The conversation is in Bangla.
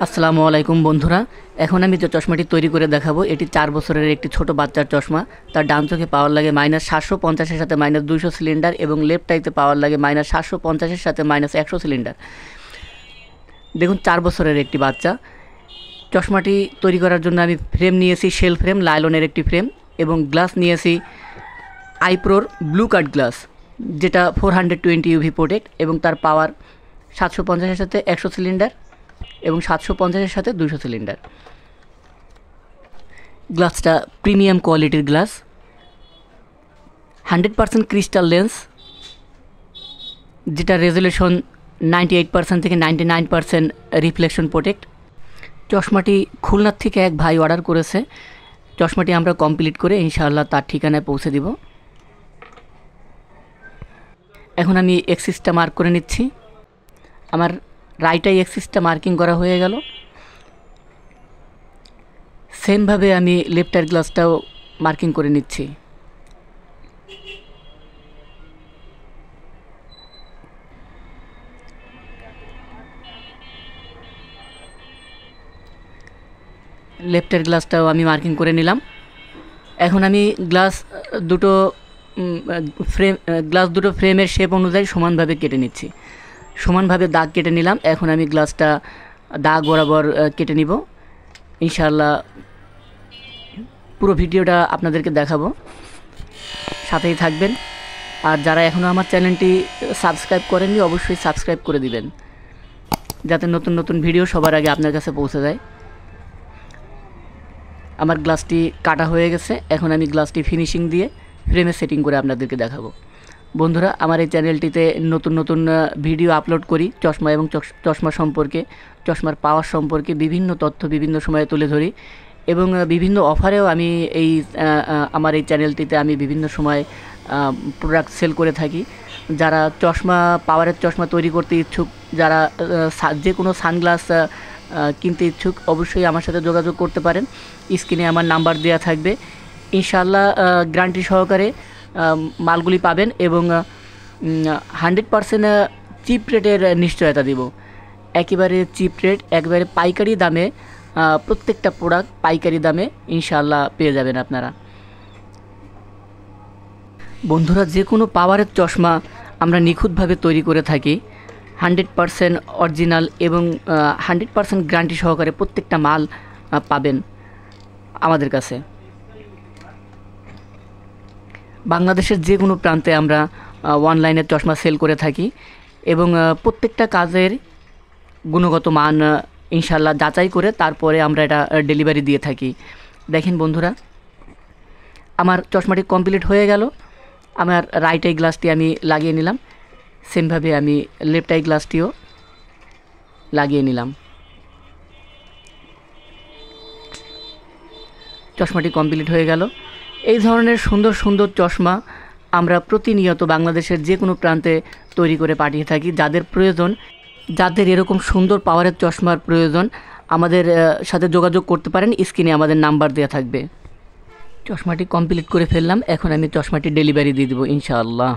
আসসালামু আলাইকুম বন্ধুরা। এখন আমি যে চশমাটি তৈরি করে দেখাবো এটি 4 বছরের একটি ছোট বাচ্চার চশমা। তার ডান চোখে পাওয়ার লাগে -750 এর সাথে -200 সিলিন্ডার এবং লেফট আইতে পাওয়ার লাগে -750 এর সাথে -100 সিলিন্ডার। দেখুন 4 বছরের একটি বাচ্চা। চশমাটি তৈরি করার জন্য আমি ফ্রেম নিয়েছি, শেল ফ্রেম, লাইলনের একটি ফ্রেম এবং গ্লাস নিয়েছি আইপ্রোর ব্লু কাট গ্লাস, যেটা 420 UV প্রোটেক্ট এবং তার পাওয়ার 750 এর সাথে 100 সিলিন্ডার এবং 750 এর সাথে 200 সিলিন্ডার। গ্লাসটা প্রিমিয়াম কোয়ালিটির গ্লাস, 100% ক্রিস্টাল লেন্স, যেটা রেজুলেশন 98% থেকে 99% রিফ্লেকশন প্রোটেক্ট। চশমাটি খুলনার থেকে এক ভাই অর্ডার করেছে। চশমাটি আমরা কমপ্লিট করে ইনশাআল্লাহ তার ঠিকানায় পৌঁছে দিব। এখন আমি এক্সিসটা মার্ক করে নিচ্ছি। আমার রাইট আই এক্সিসটা মার্কিং করা হয়ে গেল। সেমভাবে আমি লেফট আই গ্লাসটাও মার্কিং করে নিচ্ছি। লেফট আই গ্লাসটাও আমি মার্কিং করে নিলাম। এখন আমি গ্লাস দুটো ফ্রেমের শেপ অনুযায়ী সমানভাবে কেটে নিচ্ছি। সমানভাবে দাগ কেটে নিলাম। এখন আমি গ্লাসটা দাগ বরাবর কেটে নিব। ইনশাআল্লাহ পুরো ভিডিওটা আপনাদেরকে দেখাবো, সাথেই থাকবেন। আর যারা এখনও আমার চ্যানেলটি সাবস্ক্রাইব করেননি অবশ্যই সাবস্ক্রাইব করে দিবেন, যাতে নতুন নতুন ভিডিও সবার আগে আপনার কাছে পৌঁছে যায়। আমার গ্লাসটি কাটা হয়ে গেছে। এখন আমি গ্লাসটি ফিনিশিং দিয়ে ফ্রেমে সেটিং করে আপনাদেরকে দেখাবো। বন্ধুরা, আমার এই চ্যানেলটিতে নতুন নতুন ভিডিও আপলোড করি চশমা এবং চশমা সম্পর্কে, চশমার পাওয়ার সম্পর্কে বিভিন্ন তথ্য বিভিন্ন সময়ে তুলে ধরি এবং বিভিন্ন অফারেও আমি আমার এই চ্যানেলটিতে আমি বিভিন্ন সময় প্রোডাক্ট সেল করে থাকি। যারা চশমা পাওয়ারের চশমা তৈরি করতে ইচ্ছুক, যারা যে কোনো সানগ্লাস কিনতে ইচ্ছুক, অবশ্যই আমার সাথে যোগাযোগ করতে পারেন। স্ক্রিনে আমার নাম্বার দেওয়া থাকবে। ইনশাআল্লাহ গ্যারান্টি সহকারে মালগুলি পাবেন এবং 100% চিপ রেটের নিশ্চয়তা দিব। একেবারে চিপ রেট, একেবারে পাইকারি দামে প্রত্যেকটা প্রোডাক্ট পাইকারি দামে ইনশাআল্লাহ পেয়ে যাবেন আপনারা। বন্ধুরা, যে কোনো পাওয়ারের চশমা আমরা নিখুঁতভাবে তৈরি করে থাকি। 100% অরিজিনাল এবং 100% গ্যারান্টি সহকারে প্রত্যেকটা মাল পাবেন আমাদের কাছে। বাংলাদেশের যে কোনো প্রান্তে আমরা অনলাইনে চশমা সেল করে থাকি এবং প্রত্যেকটা কাজের গুণগত মান ইনশাআল্লাহ যাচাই করে তারপরে আমরা এটা ডেলিভারি দিয়ে থাকি। দেখেন বন্ধুরা, আমার চশমাটি কমপ্লিট হয়ে গেল। আমার রাইট আই গ্লাসটি আমি লাগিয়ে নিলাম। সেমভাবে আমি লেফট আই গ্লাসটিও লাগিয়ে নিলাম। চশমাটি কমপ্লিট হয়ে গেল। এই ধরনের সুন্দর সুন্দর চশমা আমরা প্রতিনিয়ত বাংলাদেশের যে কোনো প্রান্তে তৈরি করে পাঠিয়ে থাকি। যাদের প্রয়োজন, যাদের এরকম সুন্দর পাওয়ারের চশমার প্রয়োজন, আমাদের সাথে যোগাযোগ করতে পারেন। স্ক্রিনে আমাদের নাম্বার দেওয়া থাকবে। চশমাটি কমপ্লিট করে ফেললাম। এখন আমি চশমাটি ডেলিভারি দিয়ে দেবো ইনশাআল্লাহ।